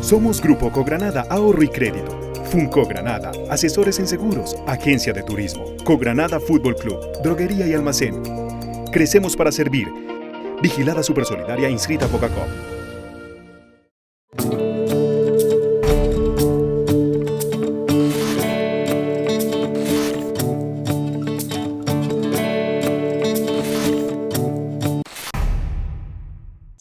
Somos Grupo Cogranada Ahorro y Crédito. Funco Granada, asesores en seguros, agencia de turismo. Cogranada Fútbol Club, droguería y almacén. Crecemos para servir. Vigilada Supersolidaria inscrita Bocacop.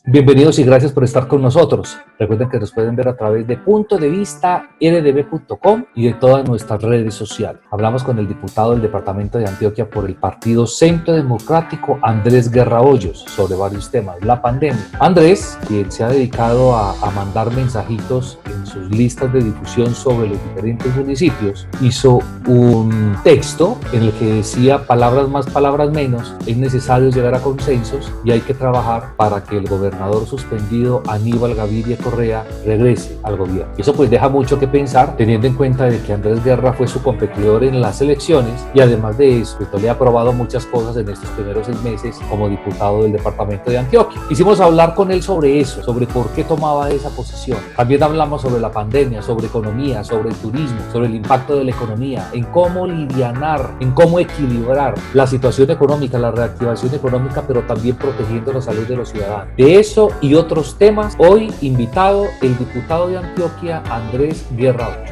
Bienvenidos y gracias por estar con nosotros. Recuerden que nos pueden ver a través de puntodevista.rdb.com y de todas nuestras redes sociales. Hablamos con el diputado del departamento de Antioquia por el Partido Centro Democrático, Andrés Guerra Hoyos, sobre varios temas. La pandemia. Andrés, quien se ha dedicado a mandar mensajitos en sus listas de difusión sobre los diferentes municipios, hizo un texto en el que decía palabras más, palabras menos, es necesario llegar a consensos y hay que trabajar para que el gobernador suspendido Aníbal Gaviria Correa regrese al gobierno. Eso pues deja mucho que pensar, teniendo en cuenta de que Andrés Guerra fue su competidor en las elecciones y además de eso, pues, le ha aprobado muchas cosas en estos primeros 6 meses como diputado del departamento de Antioquia. Quisimos hablar con él sobre eso, sobre por qué tomaba esa posición. También hablamos sobre la pandemia, sobre economía, sobre el turismo, sobre el impacto de la economía, en cómo livianar, en cómo equilibrar la situación económica, la reactivación económica, pero también protegiendo la salud de los ciudadanos. De eso y otros temas, hoy invitado el diputado de Antioquia, Andrés Guerra Hoyos.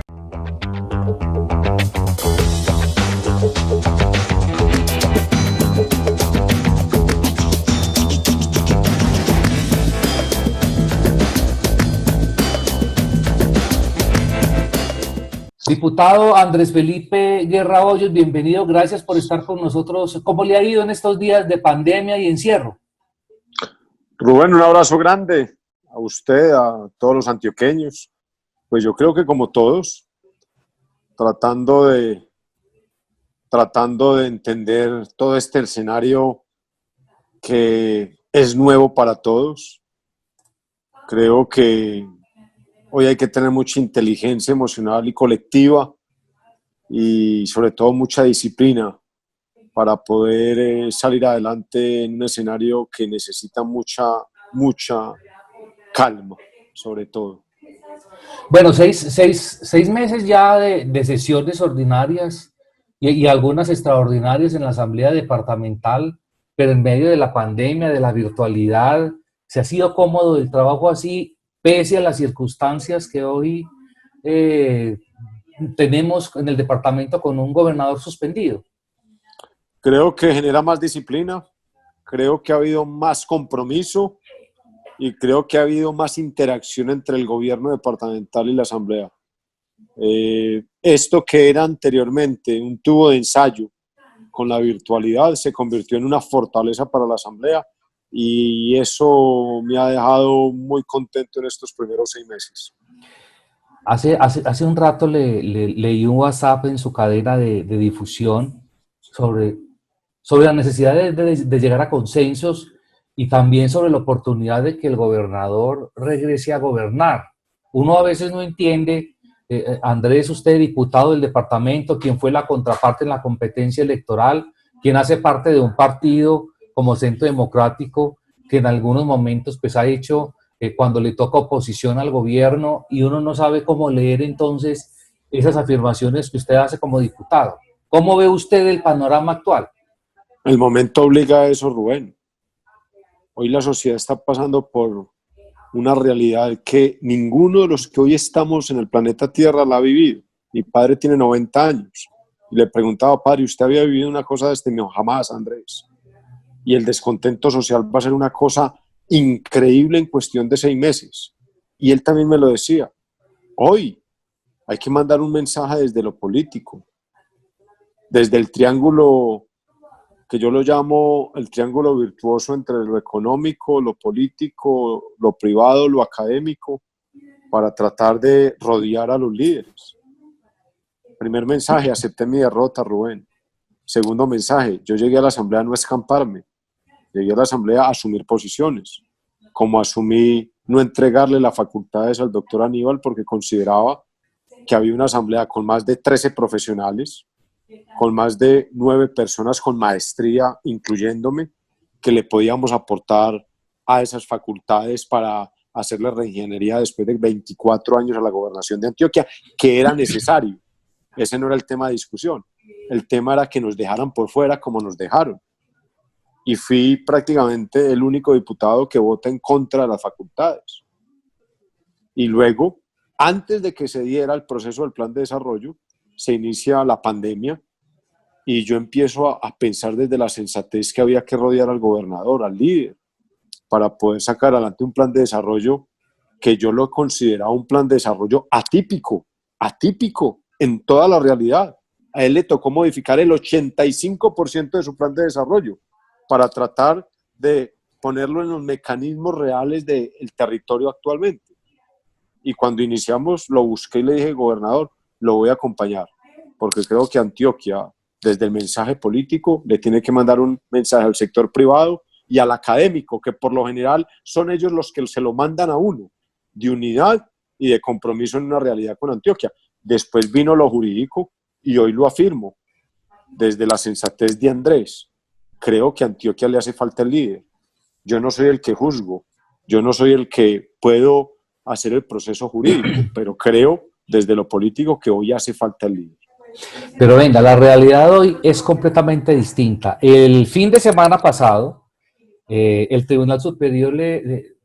Diputado Andrés Felipe Guerra Hoyos, bienvenido, gracias por estar con nosotros. ¿Cómo le ha ido en estos días de pandemia y encierro? Rubén, un abrazo grande a usted, a todos los antioqueños. Pues yo creo que como todos, tratando de entender todo este escenario que es nuevo para todos. Creo que hoy hay que tener mucha inteligencia emocional y colectiva y sobre todo mucha disciplina para poder salir adelante en un escenario que necesita mucha calma, sobre todo. Bueno, seis meses ya de sesiones ordinarias y algunas extraordinarias en la Asamblea Departamental, pero en medio de la pandemia, de la virtualidad, ¿se ha sido cómodo el trabajo así, pese a las circunstancias que hoy tenemos en el departamento con un gobernador suspendido? Creo que genera más disciplina, creo que ha habido más compromiso y creo que ha habido más interacción entre el gobierno departamental y la asamblea. Esto que era anteriormente un tubo de ensayo con la virtualidad se convirtió en una fortaleza para la asamblea y eso me ha dejado muy contento en estos primeros 6 meses. Hace un rato leí un WhatsApp en su cadena de difusión sobre la necesidad de llegar a consensos y también sobre la oportunidad de que el gobernador regrese a gobernar. Uno a veces no entiende, Andrés, usted diputado del departamento, quien fue la contraparte en la competencia electoral, quien hace parte de un partido como Centro Democrático, que en algunos momentos pues ha hecho cuando le toca oposición al gobierno y uno no sabe cómo leer entonces esas afirmaciones que usted hace como diputado. ¿Cómo ve usted el panorama actual? El momento obliga a eso, Rubén. Hoy la sociedad está pasando por una realidad que ninguno de los que hoy estamos en el planeta Tierra la ha vivido. Mi padre tiene 90 años y le preguntaba, padre, ¿usted había vivido una cosa de este? Me dijo, jamás, Andrés. Y el descontento social va a ser una cosa increíble en cuestión de 6 meses. Y él también me lo decía. Hoy hay que mandar un mensaje desde lo político, desde el triángulo que yo lo llamo el triángulo virtuoso entre lo económico, lo político, lo privado, lo académico, para tratar de rodear a los líderes. Primer mensaje, acepté mi derrota, Rubén. Segundo mensaje, yo llegué a la asamblea a no escamparme, llegué a la asamblea a asumir posiciones, como asumí no entregarle las facultades al doctor Aníbal porque consideraba que había una asamblea con más de 13 profesionales, con más de 9 personas con maestría, incluyéndome, que le podíamos aportar a esas facultades para hacerle reingeniería después de 24 años a la gobernación de Antioquia, que era necesario. Ese no era el tema de discusión. El tema era que nos dejaran por fuera como nos dejaron. Y fui prácticamente el único diputado que vota en contra de las facultades. Y luego, antes de que se diera el proceso del plan de desarrollo, se inicia la pandemia y yo empiezo a pensar desde la sensatez que había que rodear al gobernador, al líder, para poder sacar adelante un plan de desarrollo que yo lo consideraba un plan de desarrollo atípico en toda la realidad. A él le tocó modificar el 85% de su plan de desarrollo para tratar de ponerlo en los mecanismos reales del territorio actualmente. Y cuando iniciamos lo busqué y le dije, gobernador, lo voy a acompañar, porque creo que Antioquia, desde el mensaje político, le tiene que mandar un mensaje al sector privado y al académico, que por lo general son ellos los que se lo mandan a uno, de unidad y de compromiso en una realidad con Antioquia. Después vino lo jurídico y hoy lo afirmo, desde la sensatez de Andrés. Creo que a Antioquia le hace falta el líder. Yo no soy el que juzgo, yo no soy el que puedo hacer el proceso jurídico, pero creo desde lo político que hoy hace falta el líder. Pero venga, la realidad hoy es completamente distinta. El fin de semana pasado, el Tribunal Superior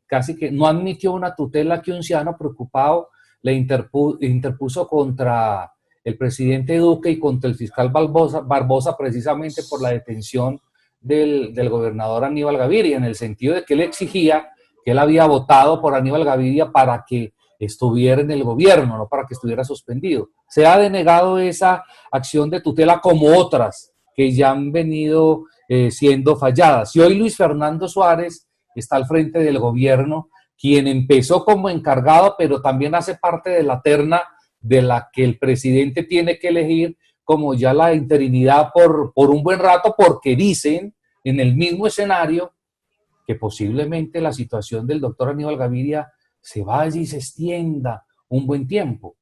casi que no admitió una tutela que un ciudadano preocupado le interpuso contra el presidente Duque y contra el fiscal Barbosa precisamente por la detención del gobernador Aníbal Gaviria, en el sentido de que él exigía que él había votado por Aníbal Gaviria para que estuviera en el gobierno, no para que estuviera suspendido. Se ha denegado esa acción de tutela como otras que ya han venido siendo falladas. Y hoy Luis Fernando Suárez está al frente del gobierno, quien empezó como encargado, pero también hace parte de la terna de la que el presidente tiene que elegir como ya la interinidad por un buen rato, porque dicen en el mismo escenario que posiblemente la situación del doctor Aníbal Gaviria se vaya y se extienda un buen tiempo.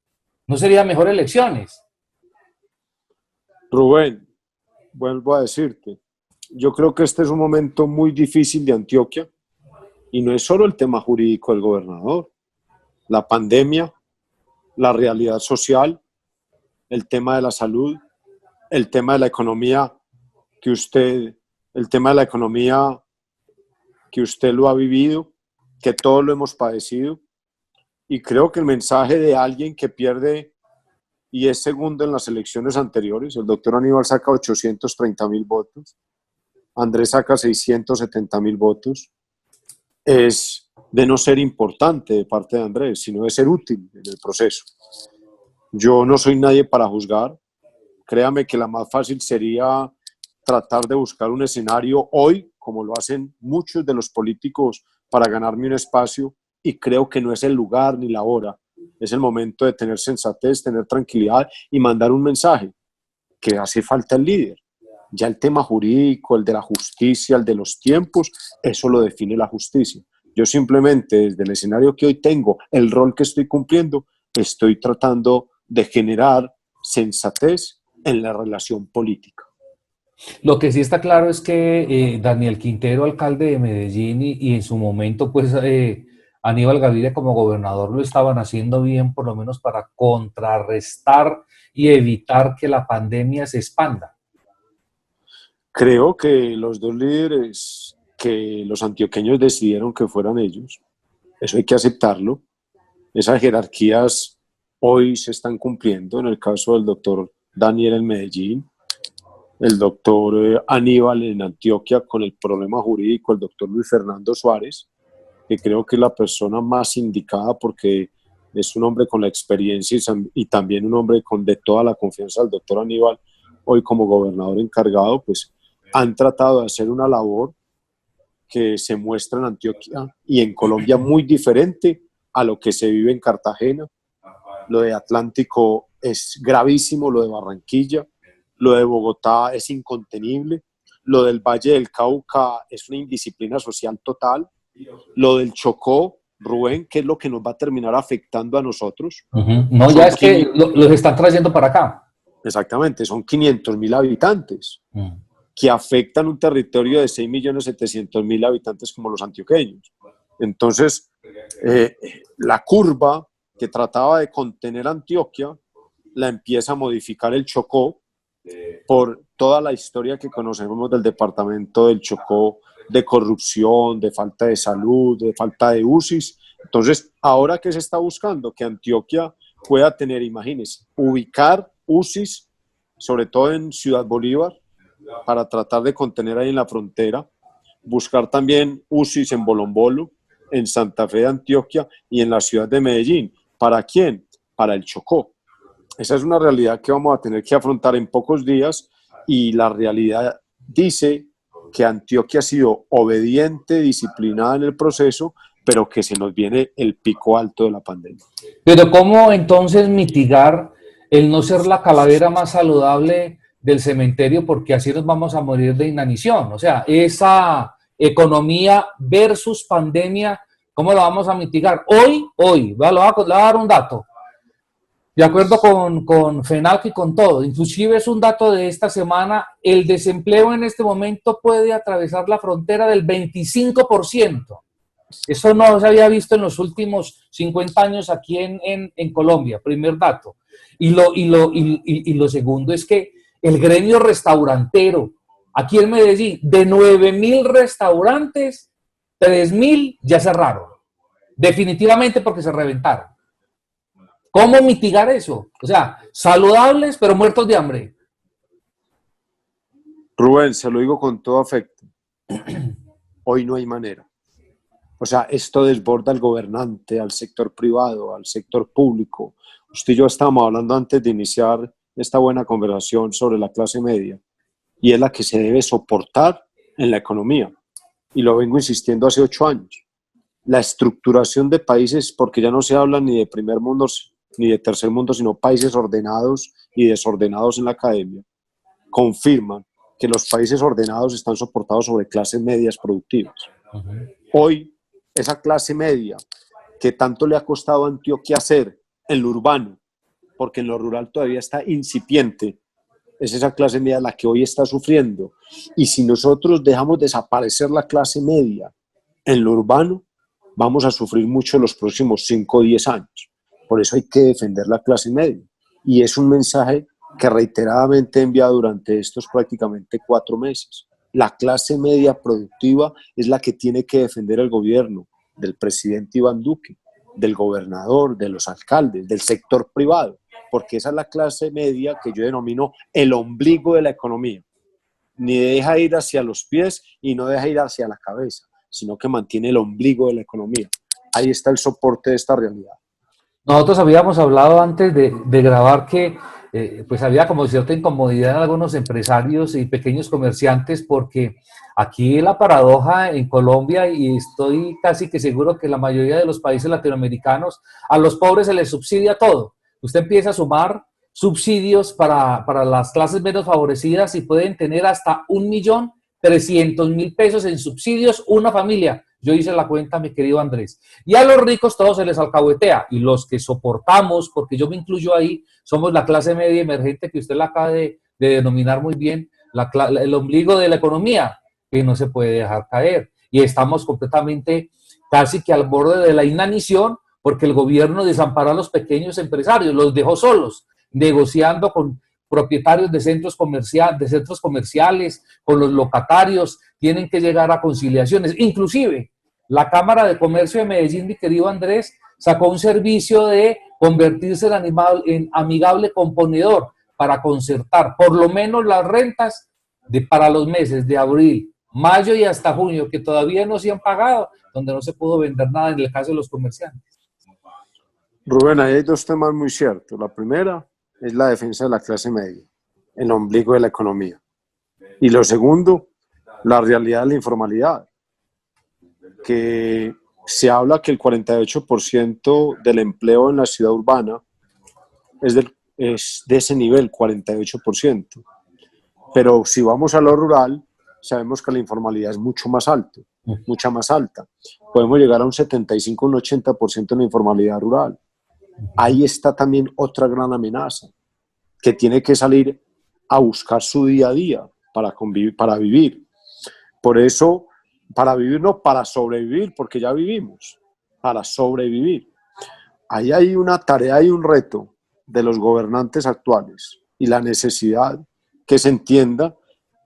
¿No sería mejor elecciones? Rubén, vuelvo a decirte, yo creo que este es un momento muy difícil de Antioquia y no es solo el tema jurídico del gobernador, la pandemia, la realidad social, el tema de la salud, el tema de la economía el tema de la economía que usted lo ha vivido, que todos lo hemos padecido, y creo que el mensaje de alguien que pierde y es segundo en las elecciones anteriores, el doctor Aníbal saca 830.000 votos, Andrés saca 670.000 votos, es de no ser importante de parte de Andrés, sino de ser útil en el proceso. Yo no soy nadie para juzgar, créame que la más fácil sería tratar de buscar un escenario hoy, como lo hacen muchos de los políticos, para ganarme un espacio, y creo que no es el lugar ni la hora. Es el momento de tener sensatez, tener tranquilidad y mandar un mensaje, que hace falta el líder. Ya el tema jurídico, el de la justicia, el de los tiempos, eso lo define la justicia. Yo simplemente, desde el escenario que hoy tengo, el rol que estoy cumpliendo, estoy tratando de generar sensatez en la relación política. Lo que sí está claro es que Daniel Quintero, alcalde de Medellín, y en su momento, pues, Aníbal Gaviria como gobernador lo estaban haciendo bien, por lo menos para contrarrestar y evitar que la pandemia se expanda. Creo que los dos líderes que los antioqueños decidieron que fueran ellos, eso hay que aceptarlo. Esas jerarquías hoy se están cumpliendo, en el caso del doctor Daniel en Medellín, el doctor Aníbal en Antioquia con el problema jurídico, el doctor Luis Fernando Suárez, que creo que es la persona más indicada porque es un hombre con la experiencia y también un hombre de toda la confianza del doctor Aníbal, hoy como gobernador encargado, pues han tratado de hacer una labor que se muestra en Antioquia y en Colombia muy diferente a lo que se vive en Cartagena. Lo de Atlántico es gravísimo, lo de Barranquilla, lo de Bogotá es incontenible, lo del Valle del Cauca es una indisciplina social total, lo del Chocó, Rubén, que es lo que nos va a terminar afectando a nosotros. No, ya es que los están trayendo para acá. Exactamente, son 500.000 habitantes que afectan un territorio de 6.700.000 habitantes como los antioqueños. Entonces, la curva que trataba de contener Antioquia la empieza a modificar el Chocó por toda la historia que conocemos del departamento del Chocó, de corrupción, de falta de salud, de falta de UCIs. Entonces, ahora que se está buscando que Antioquia pueda tener, imagínense, ubicar UCIs, sobre todo en Ciudad Bolívar, para tratar de contener ahí en la frontera, buscar también UCIs en Bolombolo, en Santa Fe de Antioquia y en la ciudad de Medellín. ¿Para quién? Para el Chocó. Esa es una realidad que vamos a tener que afrontar en pocos días, y la realidad dice que Antioquia ha sido obediente, disciplinada en el proceso, pero que se nos viene el pico alto de la pandemia. Pero ¿cómo entonces mitigar el no ser la calavera más saludable del cementerio? Porque así nos vamos a morir de inanición. O sea, esa economía versus pandemia, ¿cómo la vamos a mitigar? Hoy, le voy a dar un dato. De acuerdo con FENALC y con todo, inclusive es un dato de esta semana, el desempleo en este momento puede atravesar la frontera del 25%. Eso no se había visto en los últimos 50 años aquí en Colombia, primer dato. Y lo segundo es que el gremio restaurantero, aquí en Medellín, de 9.000 restaurantes, 3.000 ya cerraron, definitivamente porque se reventaron. ¿Cómo mitigar eso? O sea, saludables pero muertos de hambre. Rubén, se lo digo con todo afecto. Hoy no hay manera. O sea, esto desborda al gobernante, al sector privado, al sector público. Usted y yo estábamos hablando antes de iniciar esta buena conversación sobre la clase media, y es la que se debe soportar en la economía. Y lo vengo insistiendo hace 8 años. La estructuración de países, porque ya no se habla ni de primer mundo ni de tercer mundo, sino países ordenados y desordenados en la academia, confirman que los países ordenados están soportados sobre clases medias productivas. Hoy, esa clase media que tanto le ha costado a Antioquia hacer en lo urbano, porque en lo rural todavía está incipiente, es esa clase media la que hoy está sufriendo. Y si nosotros dejamos desaparecer la clase media en lo urbano, vamos a sufrir mucho los próximos 5 o 10 años. Por eso hay que defender la clase media. Y es un mensaje que reiteradamente he enviado durante estos prácticamente 4 meses. La clase media productiva es la que tiene que defender el gobierno del presidente Iván Duque, del gobernador, de los alcaldes, del sector privado, porque esa es la clase media que yo denomino el ombligo de la economía. Ni deja ir hacia los pies y no deja ir hacia la cabeza, sino que mantiene el ombligo de la economía. Ahí está el soporte de esta realidad. Nosotros habíamos hablado antes de grabar que pues había como cierta incomodidad en algunos empresarios y pequeños comerciantes, porque aquí la paradoja en Colombia, y estoy casi que seguro que la mayoría de los países latinoamericanos, a los pobres se les subsidia todo. Usted empieza a sumar subsidios para las clases menos favorecidas y pueden tener hasta 1.300.000 pesos en subsidios una familia. Yo hice la cuenta, mi querido Andrés. Y a los ricos todo se les alcahuetea. Y los que soportamos, porque yo me incluyo ahí, somos la clase media emergente que usted la acaba de denominar muy bien, el ombligo de la economía, que no se puede dejar caer. Y estamos completamente casi que al borde de la inanición, porque el gobierno desamparó a los pequeños empresarios, los dejó solos, negociando con propietarios de centros comerciales, con los locatarios, tienen que llegar a conciliaciones. Inclusive, la Cámara de Comercio de Medellín, mi querido Andrés, sacó un servicio de convertirse en amigable componedor para concertar por lo menos las rentas para los meses de abril, mayo y hasta junio, que todavía no se han pagado, donde no se pudo vender nada en el caso de los comerciantes. Rubén, ahí hay 2 temas muy ciertos. La primera es la defensa de la clase media, el ombligo de la economía. Y lo segundo, la realidad de la informalidad, que se habla que el 48% del empleo en la ciudad urbana es de ese nivel, 48%. Pero si vamos a lo rural, sabemos que la informalidad es mucho más alta, mucha más alta. Podemos llegar a un 75, un 80% en la informalidad rural. Ahí está también otra gran amenaza, que tiene que salir a buscar su día a día para convivir, para vivir. Por eso para vivir no, para sobrevivir, porque ya vivimos, para sobrevivir. Ahí hay una tarea y un reto de los gobernantes actuales y la necesidad que se entienda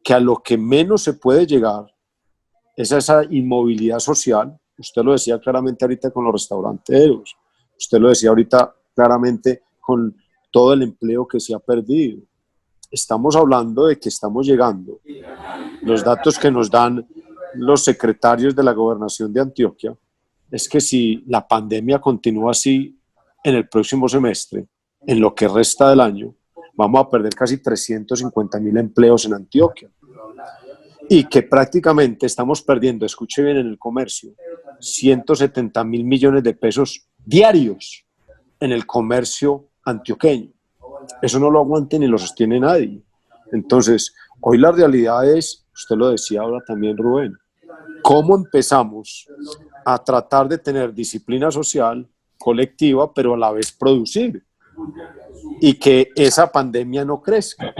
que a lo que menos se puede llegar es a esa inmovilidad social. Usted lo decía claramente ahorita con los restauranteros, usted lo decía ahorita claramente con todo el empleo que se ha perdido. Estamos hablando de que estamos llegando. Los datos que nos dan los secretarios de la gobernación de Antioquia es que si la pandemia continúa así en el próximo semestre, en lo que resta del año, vamos a perder casi 350.000 empleos en Antioquia. Y que prácticamente estamos perdiendo, escuche bien, en el comercio, 170.000 millones de pesos diarios en el comercio antioqueño. Eso no lo aguante ni lo sostiene nadie. Entonces, hoy la realidad es, usted lo decía ahora también, Rubén, ¿cómo empezamos a tratar de tener disciplina social colectiva, pero a la vez producir? Y que esa pandemia no crezca.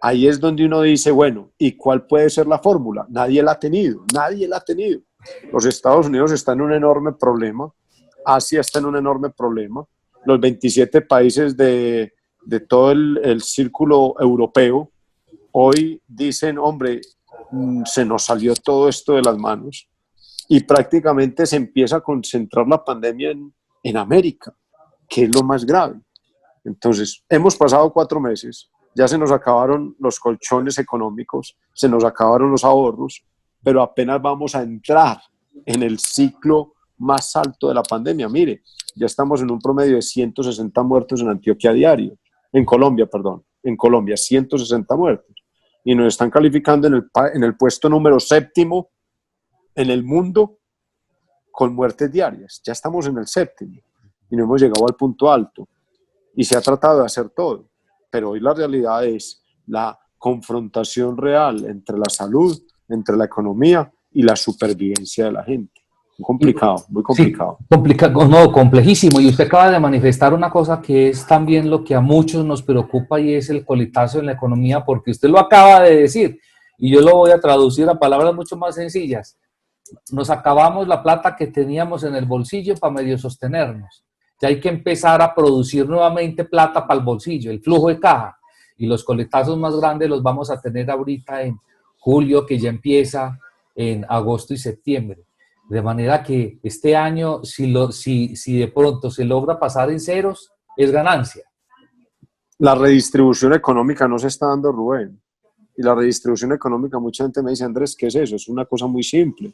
Ahí es donde uno dice, bueno, ¿y cuál puede ser la fórmula? Nadie la ha tenido, nadie la ha tenido. Los Estados Unidos están en un enorme problema, Asia está en un enorme problema, los 27 países de todo el círculo europeo hoy dicen, hombre, se nos salió todo esto de las manos y prácticamente se empieza a concentrar la pandemia en América, que es lo más grave. Entonces, hemos pasado 4 meses, ya se nos acabaron los colchones económicos, se nos acabaron los ahorros, pero apenas vamos a entrar en el ciclo más alto de la pandemia. Mire, ya estamos en un promedio de 160 muertos en Antioquia diario, en Colombia, 160 muertos. Y nos están calificando en el puesto número 7º en el mundo con muertes diarias. Ya estamos en el 7º y no hemos llegado al punto alto. Y se ha tratado de hacer todo. Pero hoy la realidad es la confrontación real entre la salud, entre la economía y la supervivencia de la gente. Muy complicado, muy complicado. Sí, no, complejísimo. Y usted acaba de manifestar una cosa que es también lo que a muchos nos preocupa y es el coletazo en la economía, porque usted lo acaba de decir y yo lo voy a traducir a palabras mucho más sencillas. Nos acabamos la plata que teníamos en el bolsillo para medio sostenernos. Ya hay que empezar a producir nuevamente plata para el bolsillo, el flujo de caja. Y los coletazos más grandes los vamos a tener ahorita en julio, que ya empieza en agosto y septiembre. De manera que este año, si de pronto se logra pasar en ceros, es ganancia. La redistribución económica no se está dando, Rubén. Y la redistribución económica, mucha gente me dice, Andrés, ¿qué es eso? Es una cosa muy simple.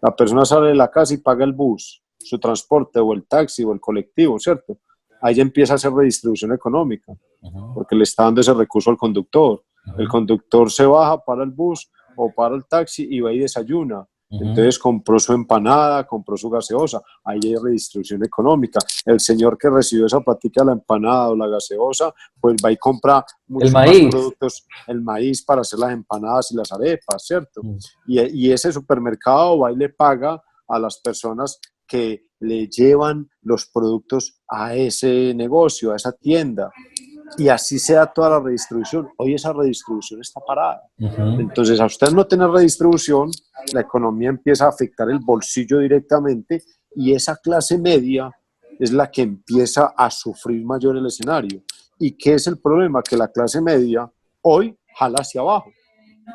La persona sale de la casa y paga el bus, su transporte, o el taxi, o el colectivo, ¿cierto? Ahí ya empieza a hacer redistribución económica, porque le está dando ese recurso al conductor. El conductor se baja para el bus o para el taxi y va y desayuna. Entonces compró su empanada, compró su gaseosa, ahí hay redistribución económica. El señor que recibió esa platica de la empanada o la gaseosa, pues va y compra muchos más productos, el maíz para hacer las empanadas y las arepas, ¿cierto? Y ese supermercado va y le paga a las personas que le llevan los productos a ese negocio, a esa tienda. Y así se da toda la redistribución. Hoy esa redistribución está parada. Entonces, a usted no tener redistribución, la economía empieza a afectar el bolsillo directamente y esa clase media es la que empieza a sufrir mayor el escenario. ¿Y qué es el problema? Que la clase media hoy jala hacia abajo.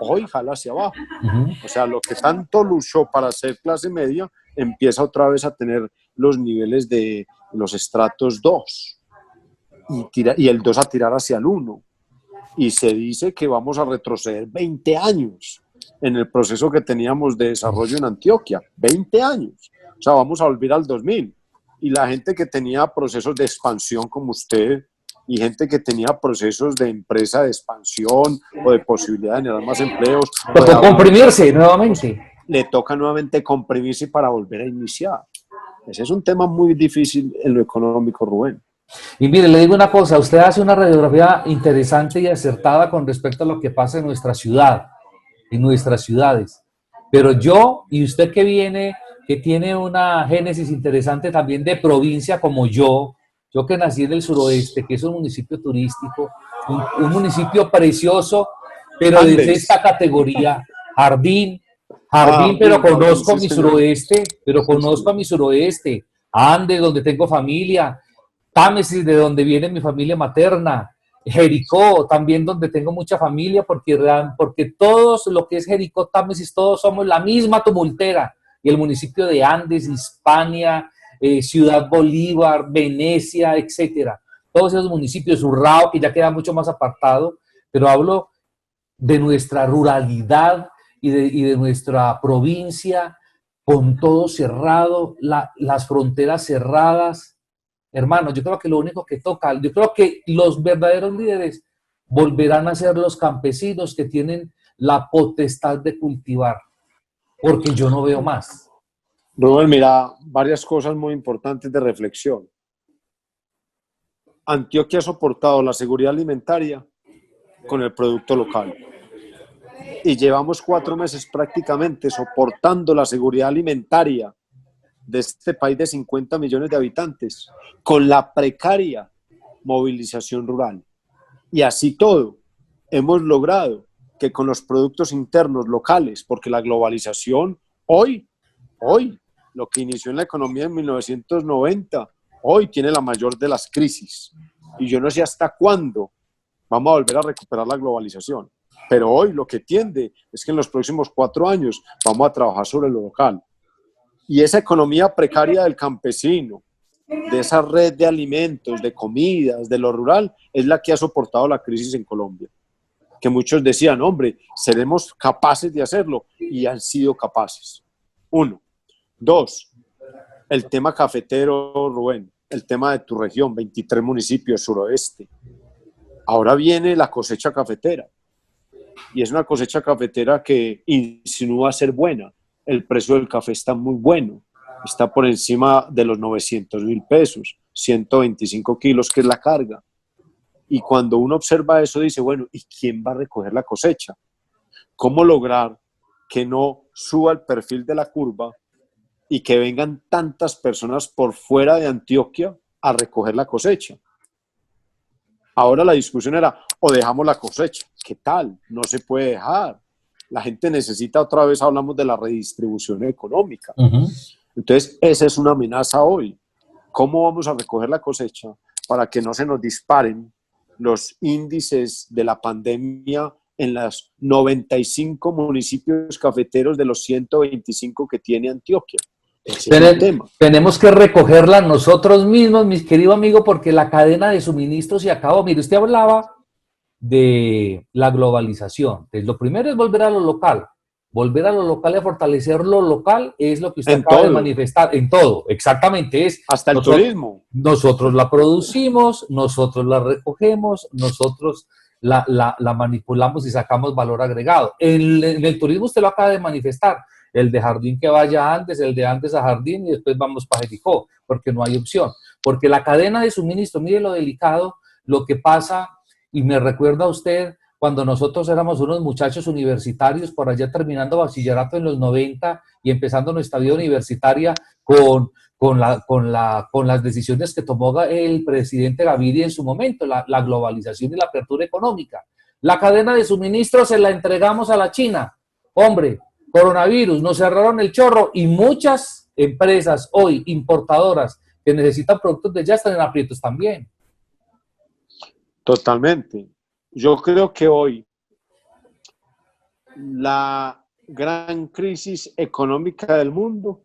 Hoy jala hacia abajo. O sea, lo que tanto luchó para ser clase media empieza otra vez a tener los niveles de los estratos 2. Y el 2 a tirar hacia el 1. Y se dice que vamos a retroceder 20 años en el proceso que teníamos de desarrollo en Antioquia. 20 años. O sea, vamos a volver al 2000. Y la gente que tenía procesos de expansión como usted, y gente que tenía procesos de empresa de expansión o de posibilidad de generar más empleos. Tocó comprimirse nuevamente. Le toca nuevamente comprimirse para volver a iniciar. Ese es un tema muy difícil en lo económico, Rubén. Y mire, le digo una cosa, usted hace una radiografía interesante y acertada con respecto a lo que pasa en nuestra ciudad, en nuestras ciudades. Pero yo, y usted que tiene una génesis interesante también de provincia como yo que nací en el suroeste, que es un municipio turístico, un municipio precioso, pero de esta categoría, Jardín, Jardín, pero conozco sí, mi señor. suroeste, pero Sí, conozco a señor. mi suroeste, Andes, donde tengo familia, Támesis, de donde viene mi familia materna, Jericó, también donde tengo mucha familia, porque todos lo que es Jericó, Támesis, todos somos la misma tumultera. Y el municipio de Andes, Hispania, Ciudad Bolívar, Venecia, etcétera. Todos esos municipios, Urrao, que ya queda mucho más apartado, pero hablo de nuestra ruralidad y de nuestra provincia, con todo cerrado, las fronteras cerradas. Hermano, yo creo que lo único que toca, yo creo que los verdaderos líderes volverán a ser los campesinos que tienen la potestad de cultivar, porque yo no veo más. Rubén, mira, varias cosas muy importantes de reflexión. Antioquia ha soportado la seguridad alimentaria con el producto local. Y llevamos 4 meses prácticamente soportando la seguridad alimentaria de este país de 50 millones de habitantes con la precaria movilización rural. Y así todo, hemos logrado que con los productos internos locales, porque la globalización hoy, lo que inició en la economía en 1990, hoy tiene la mayor de las crisis. Y yo no sé hasta cuándo vamos a volver a recuperar la globalización. Pero hoy lo que tiende es que en los próximos 4 años vamos a trabajar sobre lo local. Y esa economía precaria del campesino, de esa red de alimentos, de comidas, de lo rural, es la que ha soportado la crisis en Colombia. Que muchos decían, hombre, seremos capaces de hacerlo, y han sido capaces. 1. 2. El tema cafetero, Rubén, el tema de tu región, 23 municipios suroeste. Ahora viene la cosecha cafetera, y es una cosecha cafetera que insinúa ser buena. El precio del café está muy bueno, está por encima de los 900.000 pesos, 125 kilos, que es la carga. Y cuando uno observa eso, dice, bueno, ¿y quién va a recoger la cosecha? ¿Cómo lograr que no suba el perfil de la curva y que vengan tantas personas por fuera de Antioquia a recoger la cosecha? Ahora la discusión era, o dejamos la cosecha. ¿Qué tal? No se puede dejar. La gente necesita, otra vez hablamos de la redistribución económica. Entonces, esa es una amenaza hoy. ¿Cómo vamos a recoger la cosecha para que no se nos disparen los índices de la pandemia en los 95 municipios cafeteros de los 125 que tiene Antioquia? Ese es el tema. Tenemos que recogerla nosotros mismos, mis querido amigo, porque la cadena de suministro se acabó. Mire, usted hablaba de la globalización. Entonces, lo primero es volver a lo local. Volver a lo local y a fortalecer lo local es lo que usted acaba de manifestar. En todo, exactamente. Hasta el turismo. Nosotros la producimos, nosotros la recogemos, nosotros la manipulamos y sacamos valor agregado. En el turismo usted lo acaba de manifestar. El de Jardín que vaya antes, el de antes a Jardín y después vamos para Jericó, porque no hay opción. Porque la cadena de suministro, mire lo delicado, lo que pasa, y me recuerda a usted cuando nosotros éramos unos muchachos universitarios por allá terminando bachillerato en los 90 y empezando nuestra vida universitaria con las decisiones que tomó el presidente Gaviria en su momento, la globalización y la apertura económica. La cadena de suministro se la entregamos a la China. Hombre, coronavirus, nos cerraron el chorro y muchas empresas hoy importadoras que necesitan productos de allá están en aprietos también. Totalmente. Yo creo que hoy la gran crisis económica del mundo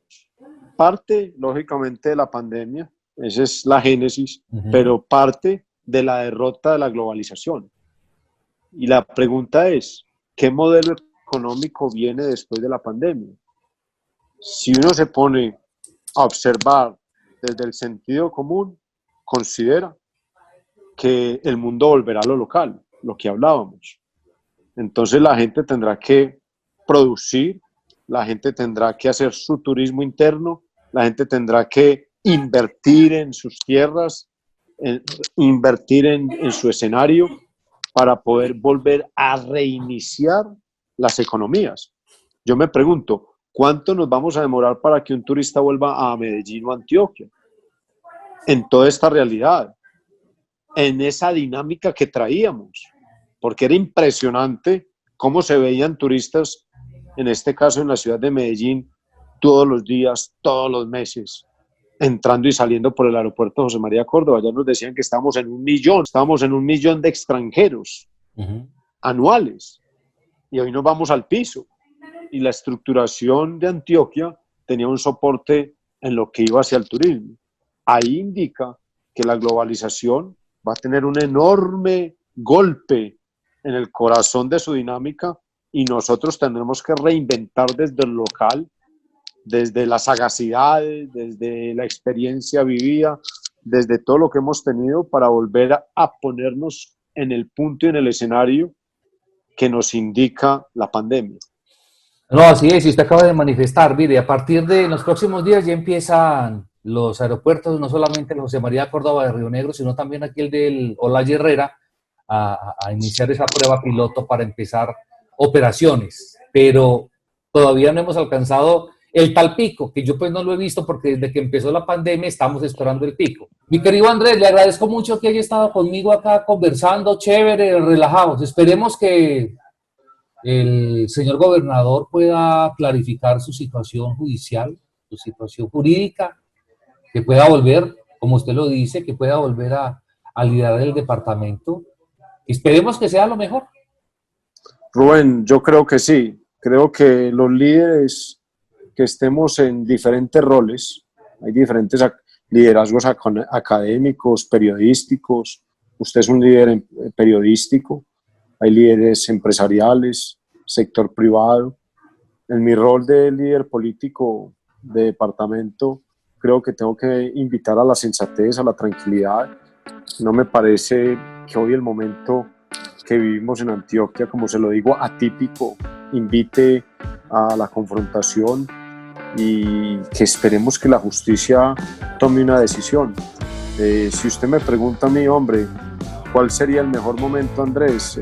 parte, lógicamente, de la pandemia, esa es la génesis, pero parte de la derrota de la globalización. Y la pregunta es, ¿qué modelo económico viene después de la pandemia? Si uno se pone a observar desde el sentido común, considera que el mundo volverá a lo local, lo que hablábamos. Entonces la gente tendrá que producir, la gente tendrá que hacer su turismo interno, la gente tendrá que invertir en sus tierras, invertir en su escenario para poder volver a reiniciar las economías. Yo me pregunto, ¿cuánto nos vamos a demorar para que un turista vuelva a Medellín o Antioquia? En toda esta realidad, en esa dinámica que traíamos, porque era impresionante cómo se veían turistas en este caso en la ciudad de Medellín, todos los días, todos los meses, entrando y saliendo por el aeropuerto José María Córdoba. Ya nos decían que estábamos en 1 millón de extranjeros anuales, y hoy nos vamos al piso. Y la estructuración de Antioquia tenía un soporte en lo que iba hacia el turismo. Ahí indica que la globalización va a tener un enorme golpe en el corazón de su dinámica, y nosotros tendremos que reinventar desde el local, desde la sagacidad, desde la experiencia vivida, desde todo lo que hemos tenido, para volver a ponernos en el punto y en el escenario que nos indica la pandemia. No, así es, y usted acaba de manifestar, mire, a partir de los próximos días ya empiezan los aeropuertos, no solamente el José María Córdoba de Río Negro, sino también aquí el del Olaya Herrera, a iniciar esa prueba piloto para empezar operaciones, pero todavía no hemos alcanzado el tal pico, que yo pues no lo he visto porque desde que empezó la pandemia estamos esperando el pico. Mi querido Andrés, le agradezco mucho que haya estado conmigo acá conversando, chévere, relajados. Esperemos que el señor gobernador pueda clarificar su situación judicial, su situación jurídica, que pueda volver, como usted lo dice, que pueda volver a liderar el departamento. Esperemos que sea lo mejor. Rubén, yo creo que sí. Creo que los líderes que estemos en diferentes roles, hay diferentes liderazgos académicos, periodísticos. Usted es un líder periodístico, hay líderes empresariales, sector privado. En mi rol de líder político de departamento, creo que tengo que invitar a la sensatez, a la tranquilidad. No me parece que hoy el momento que vivimos en Antioquia, como se lo digo, atípico, invite a la confrontación, y que esperemos que la justicia tome una decisión. Si usted me pregunta a mí, hombre, ¿cuál sería el mejor momento, Andrés?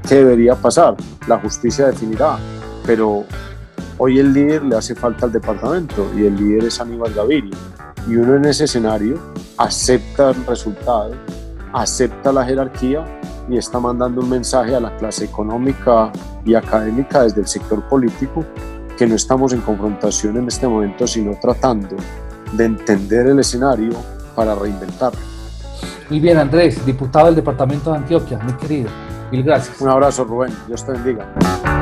¿Qué debería pasar? La justicia definirá, pero hoy el líder le hace falta al departamento, y el líder es Aníbal Gaviria, y uno en ese escenario acepta el resultado, acepta la jerarquía, y está mandando un mensaje a la clase económica y académica desde el sector político, que no estamos en confrontación en este momento, sino tratando de entender el escenario para reinventarlo. Muy bien, Andrés, diputado del departamento de Antioquia, muy querido. Mil gracias. Un abrazo, Rubén. Dios te bendiga.